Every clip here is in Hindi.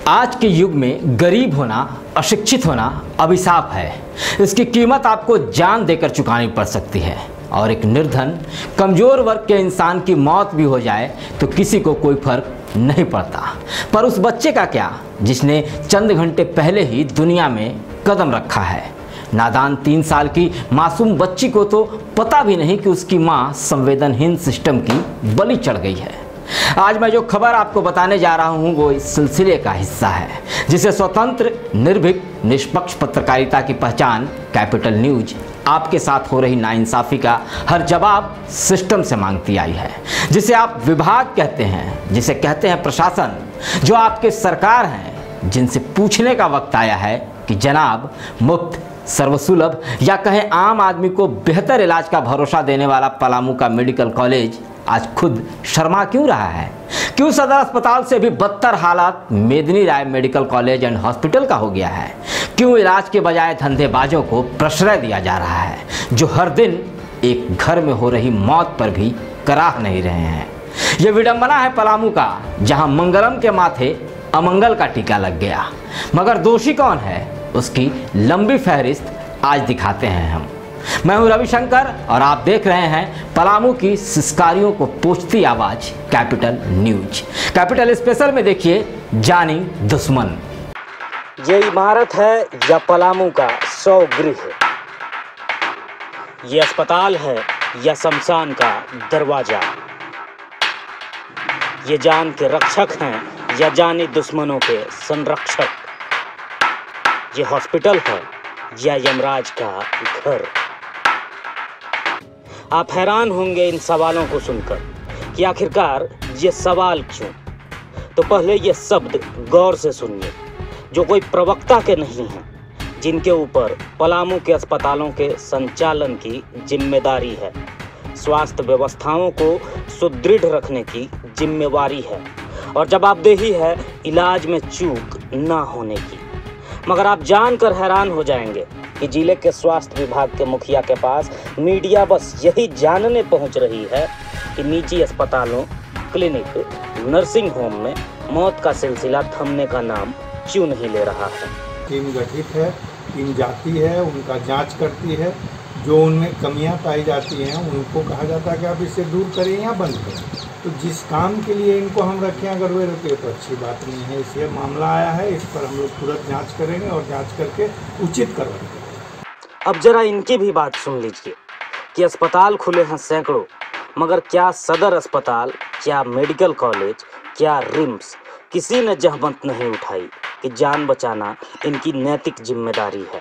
आज के युग में गरीब होना, अशिक्षित होना अभिशाप है। इसकी कीमत आपको जान देकर चुकानी पड़ सकती है और एक निर्धन, कमज़ोर वर्ग के इंसान की मौत भी हो जाए तो किसी को कोई फर्क नहीं पड़ता। पर उस बच्चे का क्या जिसने चंद घंटे पहले ही दुनिया में कदम रखा है। नादान 3 साल की मासूम बच्ची को तो पता भी नहीं कि उसकी मां संवेदनहीन सिस्टम की बलि चढ़ गई है। आज मैं जो खबर आपको बताने जा रहा हूं वो इस सिलसिले का हिस्सा है, जिसे स्वतंत्र, निर्भीक, निष्पक्ष पत्रकारिता की पहचान कैपिटल न्यूज आपके साथ हो रही नाइंसाफ़ी का हर जवाब सिस्टम से मांगती आई है। जिसे आप विभाग कहते हैं, जिसे कहते हैं प्रशासन, जो आपके सरकार हैं, जिनसे पूछने का वक्त आया है कि जनाब, मुफ्त, सर्वसुलभ या कहें आम आदमी को बेहतर इलाज का भरोसा देने वाला पलामू का मेडिकल कॉलेज आज खुद शर्मा क्यों रहा है? क्यों सदर अस्पताल से भी बदतर हालात मेदिनी राय मेडिकल कॉलेज एंड हॉस्पिटल का हो गया है? क्यों इलाज के बजाय धंधेबाजों को प्रश्रय दिया जा रहा है, जो हर दिन एक घर में हो रही मौत पर भी कराह नहीं रहे हैं? ये विडंबना है पलामू का, जहां मंगलम के माथे अमंगल का टीका लग गया। मगर दोषी कौन है, उसकी लंबी फहरिस्त आज दिखाते हैं हम। मैं हूं रविशंकर और आप देख रहे हैं पलामू की सिस्कारियों को पोंछती आवाज कैपिटल न्यूज। कैपिटल स्पेशल में देखिए जानी दुश्मन। ये इमारत है या पलामू का 100 गृह? ये अस्पताल है या शमशान का दरवाजा? ये जान के रक्षक हैं या जानी दुश्मनों के संरक्षक? ये हॉस्पिटल है या यमराज का घर? आप हैरान होंगे इन सवालों को सुनकर कि आखिरकार ये सवाल क्यों। तो पहले ये शब्द गौर से सुनिए, जो कोई प्रवक्ता के नहीं हैं, जिनके ऊपर पलामू के अस्पतालों के संचालन की जिम्मेदारी है, स्वास्थ्य व्यवस्थाओं को सुदृढ़ रखने की जिम्मेवारी है और जवाबदेही है इलाज में चूक ना होने की। मगर आप जानकर हैरान हो जाएंगे कि जिले के स्वास्थ्य विभाग के मुखिया के पास मीडिया बस यही जानने पहुंच रही है कि निजी अस्पतालों, क्लिनिक, नर्सिंग होम में मौत का सिलसिला थमने का नाम क्यों नहीं ले रहा है। टीम गठित है, टीम जाती है, उनका जांच करती है, जो उनमें कमियां पाई जाती हैं उनको कहा जाता है कि आप इसे दूर करें या बंद करें। तो जिस काम के लिए इनको हम रखें, अगर वे रुके तो अच्छी बात नहीं है। इसलिए मामला आया है, इस पर हम लोग तुरंत जांच करेंगे और जांच करके उचित करवाएंगे। अब जरा इनकी भी बात सुन लीजिए कि अस्पताल खुले हैं सैकड़ों, मगर क्या सदर अस्पताल, क्या मेडिकल कॉलेज, क्या रिम्स, किसी ने जहमत नहीं उठाई कि जान बचाना इनकी नैतिक जिम्मेदारी है।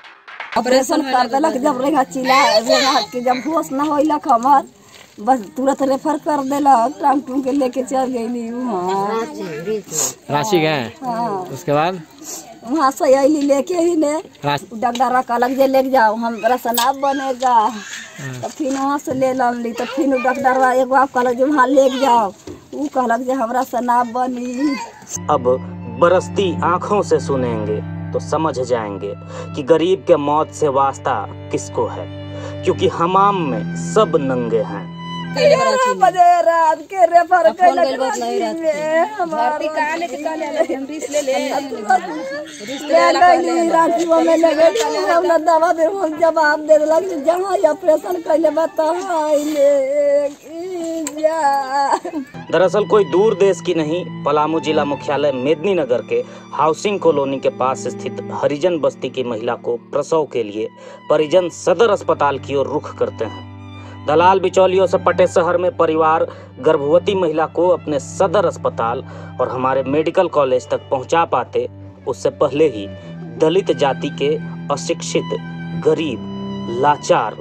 ऑपरेशन कर देलक, जब रेखा चिल्ला जब होश न होइलक हमार, बस तुरंत रेफर कर देलक, टांग टूंग के लेके चल गई राशि गए। हाँ, उसके बाद वहाँ से अली लेके ही ने डॉक्टर कहलक जे ले जाओ, हमारा सनाब बनेगा। तो फिर वहाँ से ले ली, तो फिर डॉक्टर एगो आप कहलक जे वहाँ ले जाओ, वो कहलक जे हमारा सनाब बनी। अब बरसती आंखों से सुनेंगे तो समझ जाएंगे कि गरीब के मौत से वास्ता किसको है, क्योंकि हमाम में सब नंगे हैं। 11 बजे रात के रेफर कैलक दवा दे जवाब दे देलक जहाँ ऑपरेशन कैले दरअसल कोई दूर देश की नहीं, पलामू जिला मुख्यालय मेदिनी नगर के हाउसिंग कॉलोनी के पास स्थित हरिजन बस्ती की महिला को प्रसव के लिए परिजन सदर अस्पताल की ओर रुख करते हैं। दलाल बिचौलियों से पटे शहर में परिवार गर्भवती महिला को अपने सदर अस्पताल और हमारे मेडिकल कॉलेज तक पहुंचा पाते, उससे पहले ही दलित जाति के अशिक्षित, गरीब, लाचार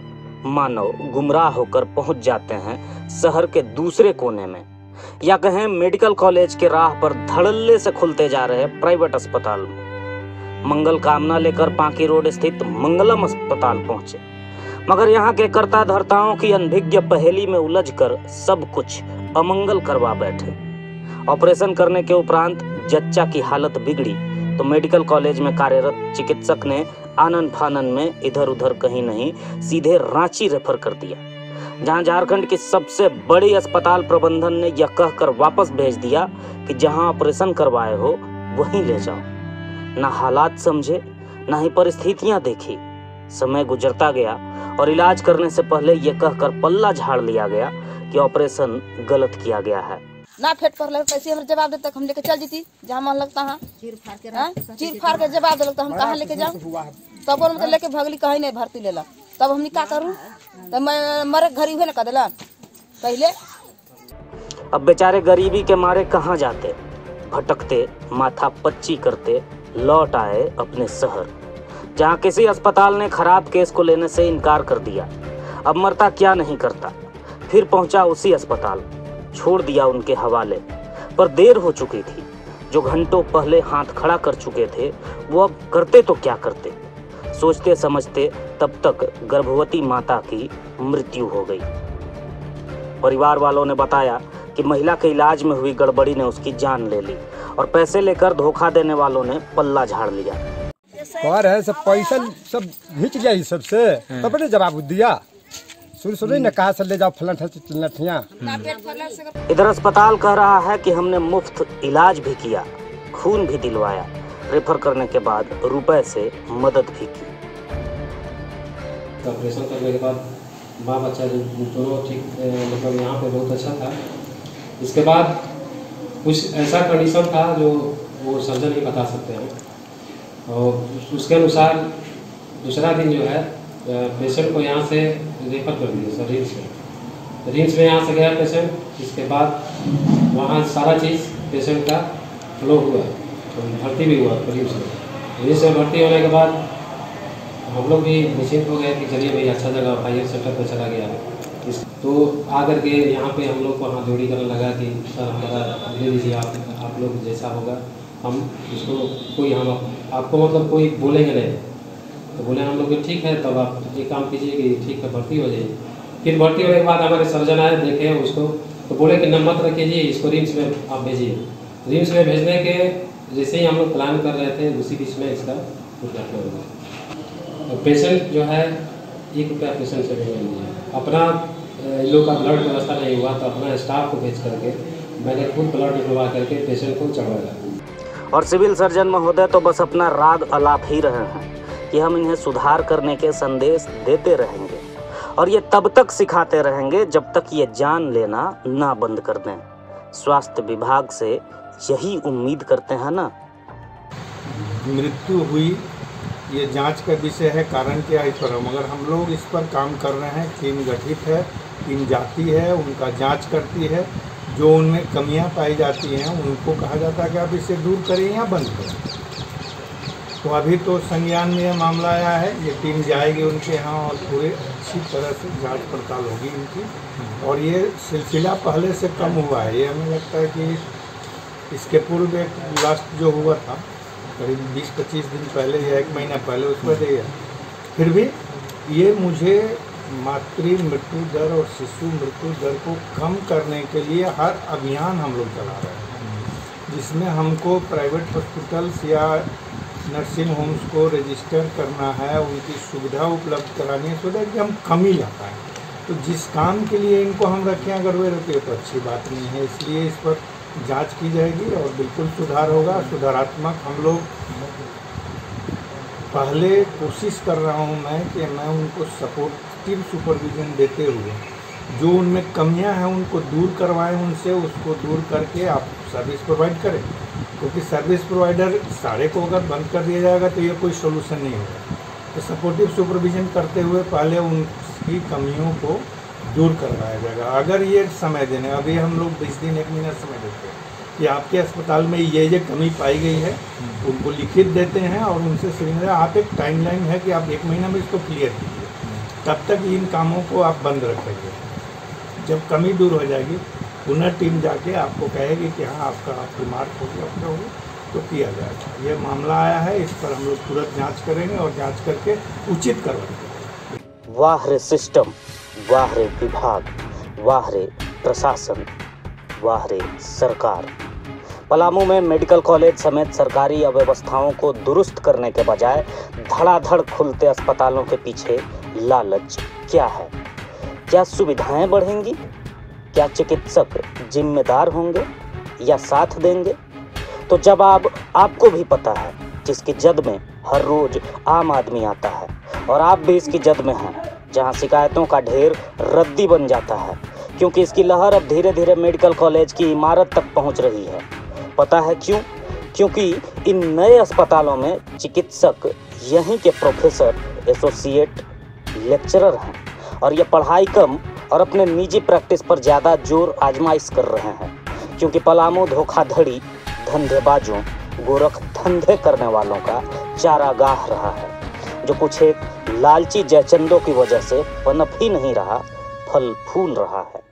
मानव गुमराह होकर पहुंच जाते हैं शहर के दूसरे कोने में, या कहें मेडिकल कॉलेज के राह पर धड़ल्ले से खुलते जा रहे प्राइवेट अस्पताल में। मंगल कामना लेकर पांकी रोड स्थित मंगलम अस्पताल पहुंचे, मगर यहाँ के कर्ता धर्ताओं की अनभिज्ञ पहेली में उलझकर सब कुछ अमंगल करवा बैठे। ऑपरेशन करने के उपरांत जच्चा की हालत बिगड़ी तो मेडिकल कॉलेज में कार्यरत चिकित्सक ने आनन फानन में इधर उधर कहीं नहीं सीधे रांची रेफर कर दिया, जहां झारखंड की सबसे बड़ी अस्पताल प्रबंधन ने यह कहकर वापस भेज दिया कि जहां ऑपरेशन करवाए हो वहीं ले जाओ। ना हालात समझे, ना ही परिस्थितियां देखी। समय गुजरता गया और इलाज करने से पहले ये कहकर पल्ला झाड़ लिया गया कि ऑपरेशन गलत किया गया है। ना फेट पर लगे कैसे हम जवाब देते, हम लेके चल जीती जहाँ मन लगता है, चीर फाड़ के जवाब दे लगता हम कहाँ लेके जाऊँ। तब और मतलब लेके भगली कहीं नहीं भर्ती लेला, तब हमने क्या करूँ, तब मरे घरी हुए ना कर देला पहले। अब बेचारे गरीबी के मारे कहाँ जाते, भटकते, माथा पच्ची करते लौट आए अपने शहर, जहाँ किसी अस्पताल ने खराब केस को लेने से इनकार कर दिया। अब मरता क्या नहीं करता, फिर पहुंचा उसी अस्पताल, छोड़ दिया उनके हवाले। पर देर हो चुकी थी। जो घंटों पहले हाथ खड़ा कर चुके थे वो अब करते तो क्या करते। सोचते समझते तब तक गर्भवती माता की मृत्यु हो गई। परिवार वालों ने बताया कि महिला के इलाज में हुई गड़बड़ी ने उसकी जान ले ली और पैसे लेकर धोखा देने वालों ने पल्ला झाड़ लिया। कह रहे सब पैसा सब घिंच गया ही सबसे, तब ने जवाब दिया। शुरू न कहा से ले जाओ फलठिया। इधर अस्पताल कह रहा है कि हमने मुफ्त इलाज भी किया, खून भी दिलवाया, रेफर करने के बाद रुपए से मदद भी की। ऑपरेशन करने के बाद माँ बच्चा दोनों ठीक, मतलब यहाँ पे बहुत अच्छा था। इसके बाद कुछ ऐसा कंडीशन था जो वो सर्जन ही बता सकते हैं, और उसके अनुसार दूसरा दिन जो है पेशेंट को यहाँ से रेफर कर दिया सर रिम्स में यहाँ से गया पेशेंट। इसके बाद वहाँ सारा चीज़ पेशेंट का फ्लो हुआ, तो भर्ती भी हुआ रिम्स में भर्ती होने के बाद हम लोग भी निश्चिंत हो गए कि चलिए भाई अच्छा जगह हायर सेंटर पर चला गया। तो आकर के यहाँ पे हम लोग को हाथ जोड़ी करने लगा कि सर हमारा दे दीजिए, आप लोग जैसा होगा हम इसको, कोई हम आपको मतलब कोई बोलेंगे नहीं। तो बोले हम लोग ठीक है, तब आप ये काम कीजिए कि ठीक है भर्ती हो जाइए। फिर भर्ती होने के बाद हमारे सर्जन आए, देखे उसको, तो बोले कि न मत रखिए, इसको रिम्स में आप भेजिए। रिम्स में भेजने के जैसे ही हम लोग प्लान कर रहे थे उसी बीच में इसका दुर्घटना हो गया। तो पेशेंट जो है 1 रुपया पेशेंट से नहीं लिया। अपना लोग का ब्लड व्यवस्था नहीं हुआ तो अपना स्टाफ को भेज करके मैंने खुद ब्लड निकलवा करके पेशेंट को चढ़वाया। और सिविल सर्जन महोदय तो बस अपना राग अलाप ही रहे हैं कि हम इन्हें सुधार करने के संदेश देते रहेंगे और ये तब तक सिखाते रहेंगे जब तक ये जान लेना ना बंद कर दें। स्वास्थ्य विभाग से यही उम्मीद करते हैं ना। मृत्यु हुई ये जांच का विषय है, कारण क्या इस पर मगर हम लोग इस पर काम कर रहे हैं। टीम गठित है, टीम जाती है, उनका जांच करती है, जो उनमें कमियां पाई जाती हैं उनको कहा जाता है कि आप इसे दूर करें या बंद करें। तो अभी तो संज्ञान में यह मामला आया है, ये टीम जाएगी उनके यहाँ और पूरे अच्छी तरह से जांच पड़ताल होगी इनकी। और ये सिलसिला पहले से कम हुआ है। ये हमें लगता है कि इसके पूर्व एक लास्ट जो हुआ था करीब 20-25 दिन पहले या 1 महीना पहले उस पर दिया। फिर भी ये मुझे मातृ मृत्यु दर और शिशु मृत्यु दर को कम करने के लिए हर अभियान हम लोग चला रहे हैं, जिसमें हमको प्राइवेट हॉस्पिटल्स या नर्सिंग होम्स को रजिस्टर करना है, उनकी सुविधा उपलब्ध करानी है, सो कि हम कमी ला पाएँ। तो जिस काम के लिए इनको हम रखें अगर वे रुपये तो अच्छी बात नहीं है। इसलिए इस पर जांच की जाएगी और बिल्कुल सुधार होगा। सुधारात्मक हम लोग पहले कोशिश कर रहा हूं मैं कि मैं उनको सपोर्टिव सुपरविजन देते हुए जो उनमें कमियां हैं उनको दूर करवाएं, उनसे उसको दूर करके आप सर्विस प्रोवाइड करें। क्योंकि सर्विस प्रोवाइडर सारे को अगर बंद कर दिया जाएगा तो ये कोई सोल्यूशन नहीं होगा। तो सपोर्टिव सुपरविजन करते हुए पहले उनकी कमियों को दूर करवाया जाएगा। अगर ये समय देने, अभी हम लोग 20 दिन 1 महीना समय देते हैं कि आपके अस्पताल में ये कमी पाई गई है, उनको लिखित देते हैं और उनसे सिलेंडर आप एक टाइमलाइन है कि आप 1 महीना में इसको क्लियर कीजिए, तब तक इन कामों को आप बंद रखेंगे। जब कमी दूर हो जाएगी पुनः टीम जाके आपको कहेगी कि हाँ आपकी मार्क हो गया तो किया जाएगा। ये मामला आया है, इस पर हम लोग तुरंत जाँच करेंगे और जाँच करके उचित करवाएंगे। वाह रे सिस्टम, वाह रे विभाग, वाह रे प्रशासन, वाह रे सरकार। पलामू में मेडिकल कॉलेज समेत सरकारी अव्यवस्थाओं को दुरुस्त करने के बजाय धड़ाधड़ खुलते अस्पतालों के पीछे लालच क्या है? क्या सुविधाएं बढ़ेंगी? क्या चिकित्सक जिम्मेदार होंगे या साथ देंगे? तो जवाब आपको भी पता है, जिसकी जद में हर रोज आम आदमी आता है। और आप भी इसकी जद में हैं, जहां शिकायतों का ढेर रद्दी बन जाता है, क्योंकि इसकी लहर अब धीरे धीरे मेडिकल कॉलेज की इमारत तक पहुंच रही है। पता है क्यों? क्योंकि इन नए अस्पतालों में चिकित्सक यहीं के प्रोफेसर, एसोसिएट, लेक्चरर हैं और ये पढ़ाई कम और अपने निजी प्रैक्टिस पर ज़्यादा जोर आजमाइश कर रहे हैं, क्योंकि पलामू धोखाधड़ी, धंधेबाजों, गोरख धंधे करने वालों का चारागाह रहा है, जो कुछ एक लालची जयचंदों की वजह से पनप ही नहीं रहा, फल फूल रहा है।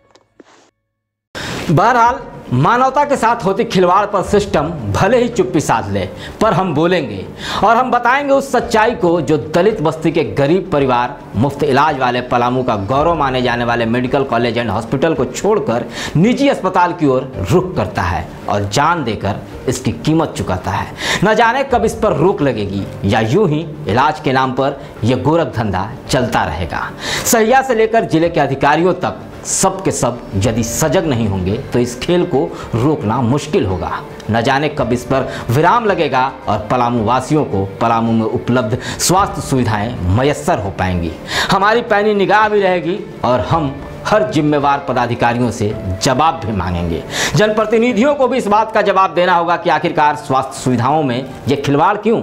बहरहाल मानवता के साथ होती खिलवाड़ पर सिस्टम भले ही चुप्पी साध ले, पर हम बोलेंगे और हम बताएंगे उस सच्चाई को जो दलित बस्ती के गरीब परिवार मुफ्त इलाज वाले पलामू का गौरव माने जाने वाले मेडिकल कॉलेज एंड हॉस्पिटल को छोड़कर निजी अस्पताल की ओर रुख करता है और जान देकर इसकी कीमत चुकाता है। न जाने कब इस पर रोक लगेगी या यूं ही इलाज के नाम पर यह गोरख धंधा चलता रहेगा। सहिया से लेकर जिले के अधिकारियों तक सब के सब यदि सजग नहीं होंगे तो इस खेल को रोकना मुश्किल होगा। न जाने कब इस पर विराम लगेगा और पलामू वासियों को पलामू में उपलब्ध स्वास्थ्य सुविधाएं मयस्सर हो पाएंगी। हमारी पैनी निगाह भी रहेगी और हम हर जिम्मेवार पदाधिकारियों से जवाब भी मांगेंगे। जनप्रतिनिधियों को भी इस बात का जवाब देना होगा कि आखिरकार स्वास्थ्य सुविधाओं में ये खिलवाड़ क्यों?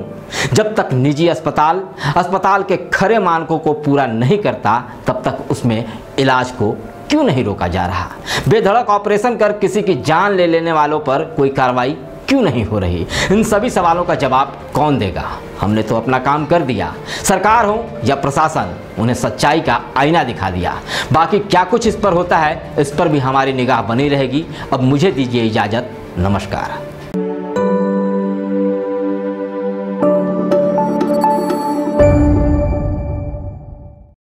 जब तक निजी अस्पताल के खरे मानकों को पूरा नहीं करता तब तक उसमें इलाज को क्यों नहीं रोका जा रहा? बेधड़क ऑपरेशन कर किसी की जान ले लेने वालों पर कोई कार्रवाई क्यों नहीं हो रही? इन सभी सवालों का जवाब कौन देगा? हमने तो अपना काम कर दिया, सरकार हो या प्रशासन, उन्हें सच्चाई का आईना दिखा दिया। बाकी क्या कुछ इस पर होता है, इस पर भी हमारी निगाह बनी रहेगी। अब मुझे दीजिए इजाज़त, नमस्कार।